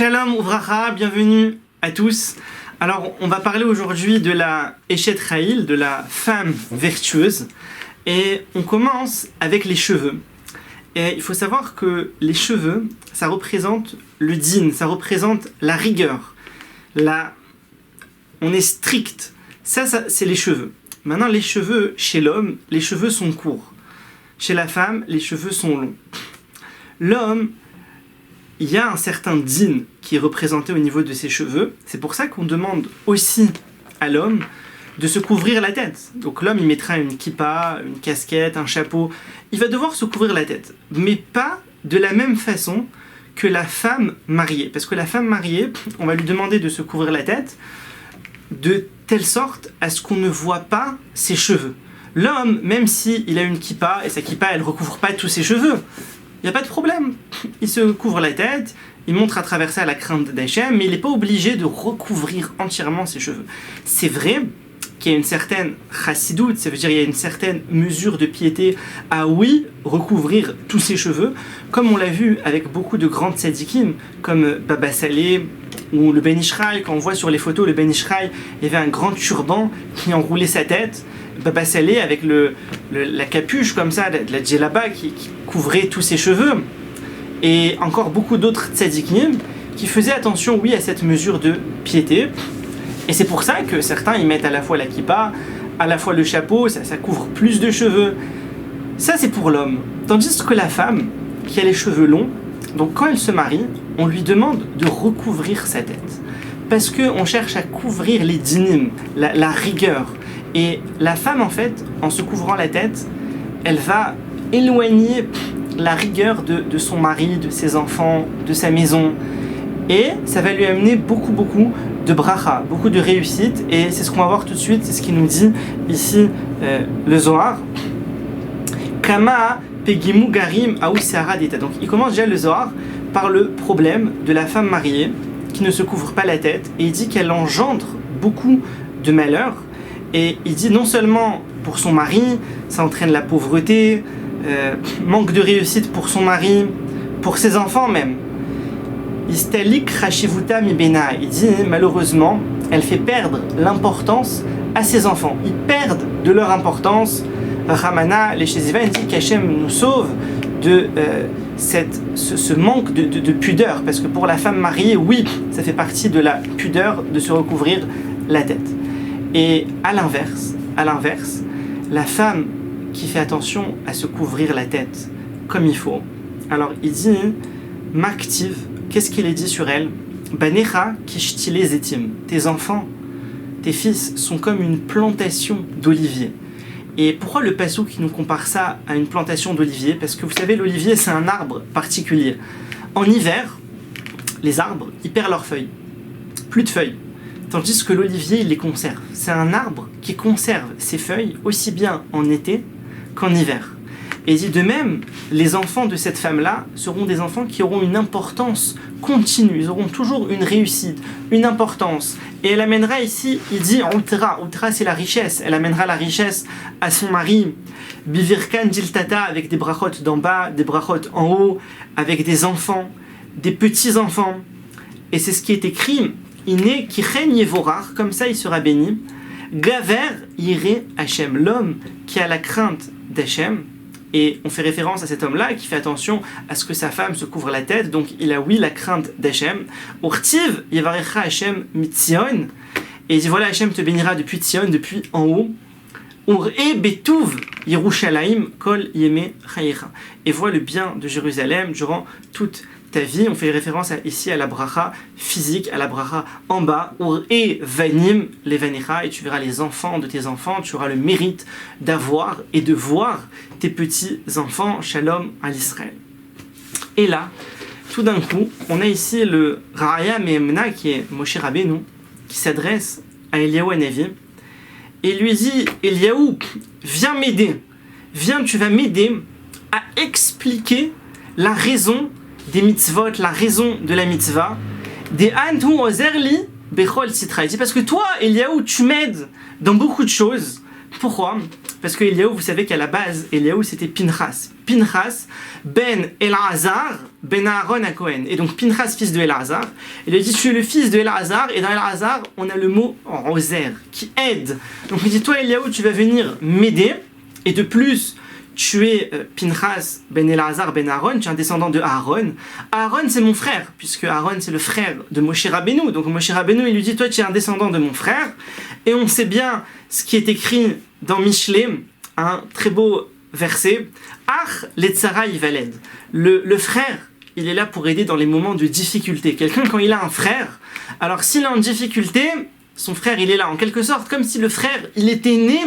Shalom Uvracha, bienvenue à tous. Alors, on va parler aujourd'hui de la Eshet Chayil, de la femme vertueuse. Et on commence avec les cheveux. Et il faut savoir que les cheveux, ça représente le din, ça représente la rigueur. On est strict. Ça, c'est les cheveux. Maintenant, les cheveux, chez l'homme, les cheveux sont courts. Chez la femme, les cheveux sont longs. L'homme, il y a un certain din qui est représenté au niveau de ses cheveux. C'est pour ça qu'on demande aussi à l'homme de se couvrir la tête. Donc l'homme, il mettra une kippa, une casquette, un chapeau. Il va devoir se couvrir la tête. Mais pas de la même façon que la femme mariée. Parce que la femme mariée, on va lui demander de se couvrir la tête de telle sorte à ce qu'on ne voit pas ses cheveux. L'homme, même s'il a une kippa, et sa kippa, elle ne recouvre pas tous ses cheveux, il n'y a pas de problème. Il se couvre la tête, il montre à travers ça la crainte d'Hachem, mais il n'est pas obligé de recouvrir entièrement ses cheveux. C'est vrai qu'il y a une certaine chassidoute, ça veut dire qu'il y a une certaine mesure de piété à, oui, recouvrir tous ses cheveux, comme on l'a vu avec beaucoup de grandes tzadikim, comme Baba Saleh ou le Ben Ishraï. Quand on voit sur les photos le Ben Ishraï, il y avait un grand turban qui enroulait sa tête. Baba Saleh avec la capuche comme ça, la djellaba qui couvrait tous ses cheveux. Et encore beaucoup d'autres tzadikim qui faisaient attention, oui, à cette mesure de piété. Et c'est pour ça que certains y mettent à la fois la kippa, à la fois le chapeau, ça couvre plus de cheveux. Ça, c'est pour l'homme. Tandis que la femme, qui a les cheveux longs, donc quand elle se marie, on lui demande de recouvrir sa tête. Parce qu'on cherche à couvrir les dinim, la rigueur. Et la femme, en fait, en se couvrant la tête, elle va éloigner la rigueur de son mari, de ses enfants, de sa maison. Et ça va lui amener beaucoup de bracha, beaucoup de réussite. Et c'est ce qu'on va voir tout de suite, c'est ce qu'il nous dit ici le Zohar. Kama pegimu garim aoussara dita. Donc il commence déjà le Zohar par le problème de la femme mariée qui ne se couvre pas la tête. Et il dit qu'elle engendre beaucoup de malheur. Et il dit non seulement pour son mari, ça entraîne la pauvreté, manque de réussite pour son mari, pour ses enfants même. Istalik Rashivuta Mibena. Il dit malheureusement, elle fait perdre l'importance à ses enfants. Ils perdent de leur importance. Ramana, les Sheziva, dit qu'Hachem nous sauve de ce manque de pudeur. Parce que pour la femme mariée, oui, ça fait partie de la pudeur de se recouvrir la tête. Et à l'inverse, la femme qui fait attention à se couvrir la tête comme il faut, alors il dit Maktiv, qu'est-ce qu'il est dit sur elle? Banecha kishtile zetim, tes enfants, tes fils sont comme une plantation d'olivier. Et pourquoi le passouk qui nous compare ça à une plantation d'olivier? Parce que vous savez, l'olivier c'est un arbre particulier. En hiver, les arbres, ils perdent leurs feuilles, plus de feuilles. Tandis que l'olivier, il les conserve. C'est un arbre qui conserve ses feuilles aussi bien en été qu'en hiver. Et il dit de même, les enfants de cette femme-là seront des enfants qui auront une importance continue. Ils auront toujours une réussite, une importance. Et elle amènera ici, il dit Ultra. Ultra, c'est la richesse. Elle amènera la richesse à son mari. Bivirkan Diltata, avec des brachot d'en bas, des brachot en haut, avec des enfants, des petits-enfants. Et c'est ce qui est écrit. Iné qui règne Yevorar, comme ça il sera béni. Gaver Yireh Hachem, l'homme qui a la crainte d'Hachem. Et on fait référence à cet homme-là qui fait attention à ce que sa femme se couvre la tête. Donc il a oui la crainte d'Hachem. Urtiv Yevarecha Hachem mitzion. Et il dit voilà, Hachem te bénira depuis Tzion, depuis en haut. Ur-e betuv Yerushalayim kol yeme chayecha. Et vois le bien de Jérusalem durant toute ta vie. On fait référence ici à la bracha physique, à la bracha en bas, Ur-e vanim levanecha, et tu verras les enfants de tes enfants, tu auras le mérite d'avoir et de voir tes petits-enfants, shalom à l'Israël. Et là, tout d'un coup, on a ici le Raya Mehemna, qui est Moshe Rabbeinu, qui s'adresse à Eliyahu Hanavi, et lui dit, Eliyahu, viens m'aider, viens, tu vas m'aider à expliquer la raison des mitzvot, la raison de la mitzvah, des antu ozerli bechol sitra. Il dit parce que toi, Eliyahu, tu m'aides dans beaucoup de choses. Pourquoi? parce que Eliaou, vous savez qu'à la base, Eliaou c'était Pinchas. Pinchas, ben Elazar, ben Aaron à Cohen. Et donc Pinchas, fils de Elazar. Il a dit, tu es le fils de Elazar, et dans Elazar, on a le mot roser, qui aide. Donc il dit, toi Eliaou, tu vas venir m'aider, et de plus, tu es Pinchas ben Elazar ben Aaron, tu es un descendant de Aaron. Aaron c'est mon frère, puisque Aaron c'est le frère de Moshe Rabbeinu. Donc Moshe Rabbeinu il lui dit, toi tu es un descendant de mon frère. Et on sait bien ce qui est écrit dans Mishlé, un très beau verset. Ach letzara yivaled. Le frère, il est là pour aider dans les moments de difficulté. Quelqu'un quand il a un frère, alors s'il est en difficulté, son frère il est là en quelque sorte, comme si le frère il était né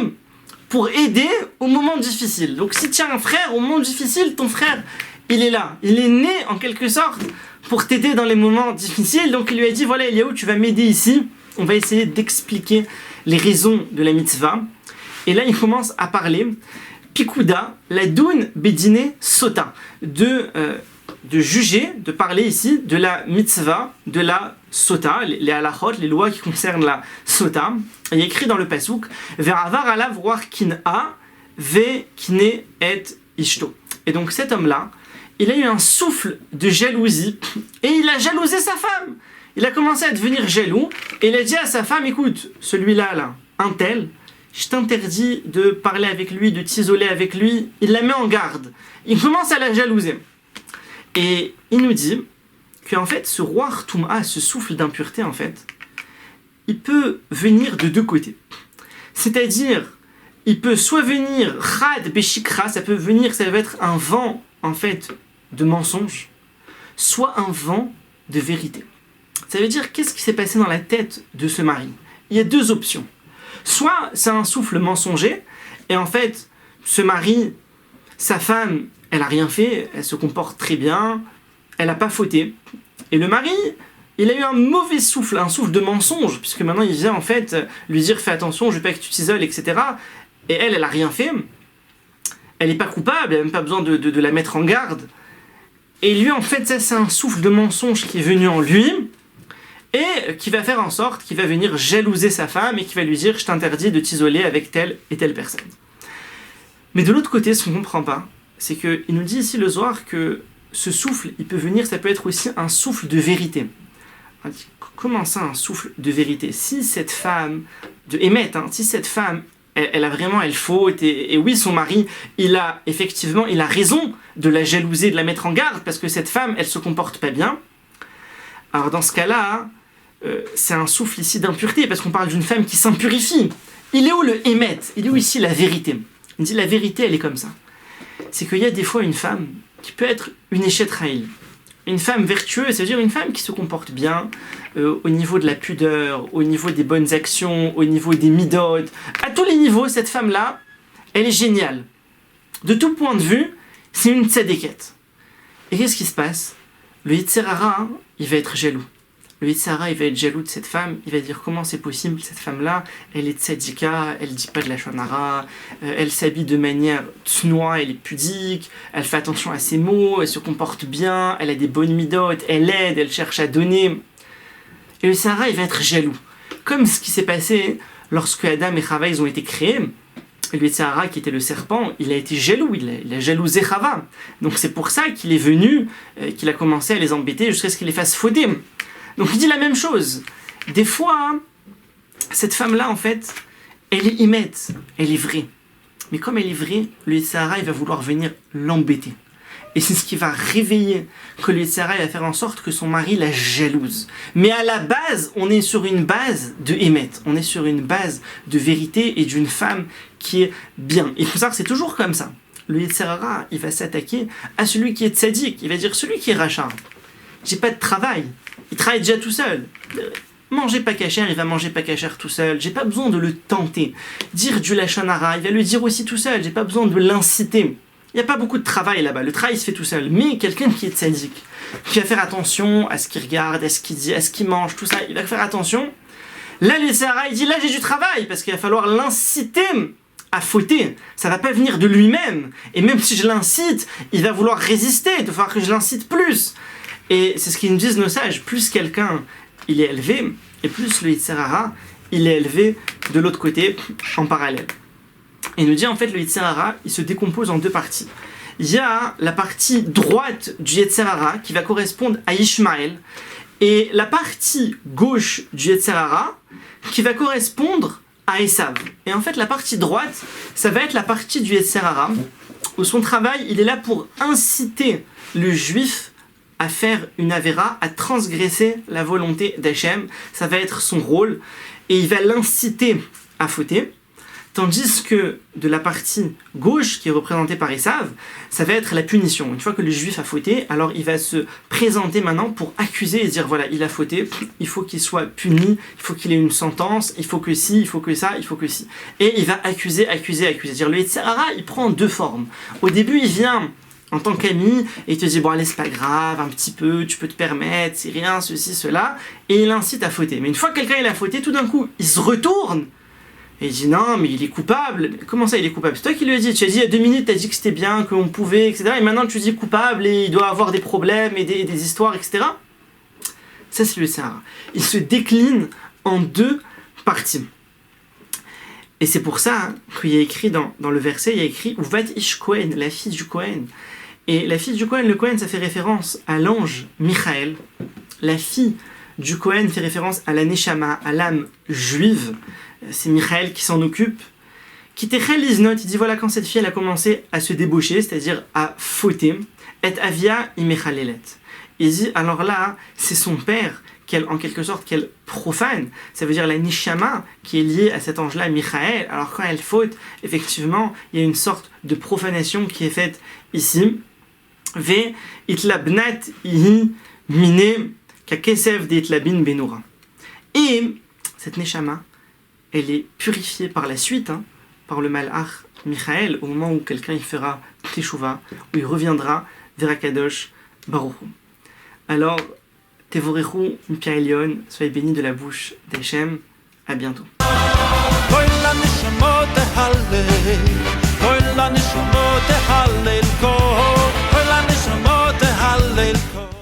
pour aider au moment difficile. Donc si tu as un frère au moment difficile, ton frère, il est là. Il est né en quelque sorte pour t'aider dans les moments difficiles. Donc il lui a dit, voilà Eliaou, tu vas m'aider ici. On va essayer d'expliquer les raisons de la mitzvah. Et là il commence à parler, Pikuda, la doun bedine sota, de juger, de parler ici de la mitzvah, de la sota, les halachot, les lois qui concernent la sota. Il y a écrit dans le pasouk, Ve'avar alav roach kin'a, ve'kine et ishto. Et donc cet homme-là, il a eu un souffle de jalousie, et il a jalousé sa femme. Il a commencé à devenir jaloux, et il a dit à sa femme, écoute, celui-là, là, un tel, je t'interdis de parler avec lui, de t'isoler avec lui. Il la met en garde. Il commence à la jalouser. Et il nous dit qu'en fait, ce roi Tum'a, ce souffle d'impureté, en fait, il peut venir de deux côtés. C'est-à-dire, il peut soit venir Chad Beshikra, ça peut être un vent, en fait, de mensonge, soit un vent de vérité. Ça veut dire, qu'est-ce qui s'est passé dans la tête de ce mari? Il y a deux options. Soit c'est un souffle mensonger, et en fait, ce mari, sa femme, elle a rien fait, elle se comporte très bien, elle n'a pas fauté. Et le mari, il a eu un mauvais souffle, un souffle de mensonge, puisque maintenant il vient en fait lui dire fais attention, je veux pas que tu t'isoles, etc. Et elle a rien fait. Elle n'est pas coupable, elle n'a même pas besoin de la mettre en garde. Et lui, en fait, ça c'est un souffle de mensonge qui est venu en lui, et qui va faire en sorte qu'il va venir jalouser sa femme et qui va lui dire je t'interdis de t'isoler avec telle et telle personne. Mais de l'autre côté, ce qu'on ne comprend pas, c'est qu'il nous dit ici le Zohar que ce souffle, il peut venir, ça peut être aussi un souffle de vérité. On dit, comment ça, un souffle de vérité? Si cette femme, de Hémet, si cette femme, elle faute, et oui, son mari, il a raison de la jalouser, de la mettre en garde, parce que cette femme, elle se comporte pas bien. Alors dans ce cas-là, c'est un souffle ici d'impureté, parce qu'on parle d'une femme qui s'impurifie. Il est où le Hémet? Il est où ici la vérité? Il dit la vérité, elle est comme ça. C'est qu'il y a des fois une femme qui peut être une échette raïl. Une femme vertueuse, c'est-à-dire une femme qui se comporte bien au niveau de la pudeur, au niveau des bonnes actions, au niveau des midot. À tous les niveaux, cette femme-là, elle est géniale. De tout point de vue, c'est une tzadékette. Et qu'est-ce qui se passe? Le Yetzer Hara, il va être jaloux. Le Yetzer Hara, il va être jaloux de cette femme. Il va dire comment c'est possible, cette femme-là, elle est tzadika, elle dit pas de la shonara, elle s'habille de manière tsnoua, elle est pudique, elle fait attention à ses mots, elle se comporte bien, elle a des bonnes midot, elle aide, elle cherche à donner. Et le Yetzer Hara, il va être jaloux. Comme ce qui s'est passé lorsque Adam et Chava, ils ont été créés. Et le Yetzer Hara, qui était le serpent, il a été jaloux, il a jalousé Chava. Donc c'est pour ça qu'il est venu, qu'il a commencé à les embêter jusqu'à ce qu'il les fasse fauter. Donc il dit la même chose. Des fois, cette femme-là, en fait, elle est imète, elle est vraie. Mais comme elle est vraie, le Yetzer Hara, il va vouloir venir l'embêter. Et c'est ce qui va réveiller que le Yetzer Hara va faire en sorte que son mari la jalouse. Mais à la base, on est sur une base de émet. On est sur une base de vérité et d'une femme qui est bien. Et il faut savoir que c'est toujours comme ça. Le Yetzer Hara, il va s'attaquer à celui qui est tzaddik. Il va dire, celui qui est rachat, j'ai pas de travail. Il travaille déjà tout seul. Manger pas cachère, il va manger pas cachère tout seul. J'ai pas besoin de le tenter. Dire du lachon hara, il va le dire aussi tout seul. J'ai pas besoin de l'inciter. Il n'y a pas beaucoup de travail là-bas. Le travail se fait tout seul. Mais quelqu'un qui est tzaddik, qui va faire attention à ce qu'il regarde, à ce qu'il dit, à ce qu'il mange, tout ça, il va faire attention. Là, le Yetzer Hara, il dit là j'ai du travail parce qu'il va falloir l'inciter à fauter. Ça va pas venir de lui-même. Et même si je l'incite, il va vouloir résister. Il va falloir que je l'incite plus. Et c'est ce qu'ils nous disent nos sages, plus quelqu'un il est élevé, et plus le Yetzer Hara il est élevé de l'autre côté, en parallèle. Et il nous dit en fait le Yetzer Hara, il se décompose en deux parties. Il y a la partie droite du Yetzer Hara qui va correspondre à Ishmaël et la partie gauche du Yetzer Hara qui va correspondre à Esav. Et en fait la partie droite, ça va être la partie du Yetzer Hara où son travail, il est là pour inciter le juif à faire une avéra, à transgresser la volonté d'Hachem. Ça va être son rôle et il va l'inciter à fauter. Tandis que de la partie gauche, qui est représentée par Esav, ça va être la punition. Une fois que le juif a fauté, alors il va se présenter maintenant pour accuser et dire voilà, il a fauté, il faut qu'il soit puni, il faut qu'il ait une sentence, il faut que ci, il faut que ça, il faut que ci. Et il va accuser. C'est-à-dire le Yetzer Hara, il prend deux formes. Au début, il vient en tant qu'ami et il te dit bon allez, c'est pas grave, un petit peu, tu peux te permettre, c'est rien, ceci, cela, et il incite à fauter. Mais une fois que quelqu'un il a fauté, tout d'un coup, il se retourne et il dit non, mais il est coupable. Comment ça, il est coupable? C'est toi qui lui as dit. Tu as dit il y a 2 minutes, tu as dit que c'était bien, qu'on pouvait, etc. Et maintenant tu dis coupable et il doit avoir des problèmes et des histoires, etc. Ça, c'est le Yetzer Hara. Il se décline en deux parties. Et c'est pour ça qu'il y a écrit dans le verset, il y a écrit Uvat Ish Kohen, la fille du Kohen. Et la fille du Kohen, le Kohen, ça fait référence à l'ange Michaël. La fille du Kohen fait référence à la Neshama, à l'âme juive. C'est Michaël qui s'en occupe. Qui note, il dit voilà, quand cette fille elle a commencé à se débaucher, c'est-à-dire à fauter, et avia imechalelet. Il dit alors là, c'est son père qu'elle, en quelque sorte, qu'elle profane. Ça veut dire la Neshama qui est liée à cet ange-là, Michaël. Alors quand elle faute, effectivement, il y a une sorte de profanation qui est faite ici. Ve itlabnat ihi mine kakesev de itlabin benura. Et cette Neshama, elle est purifiée par la suite, par le malach Michaël, au moment où quelqu'un y fera teshuva, où il reviendra vers Akadosh Baruch Hu. Alors, Tevorechu Mipia Elion, soyez bénis de la bouche d'Hachem. À bientôt. Koy la neshama tehallel,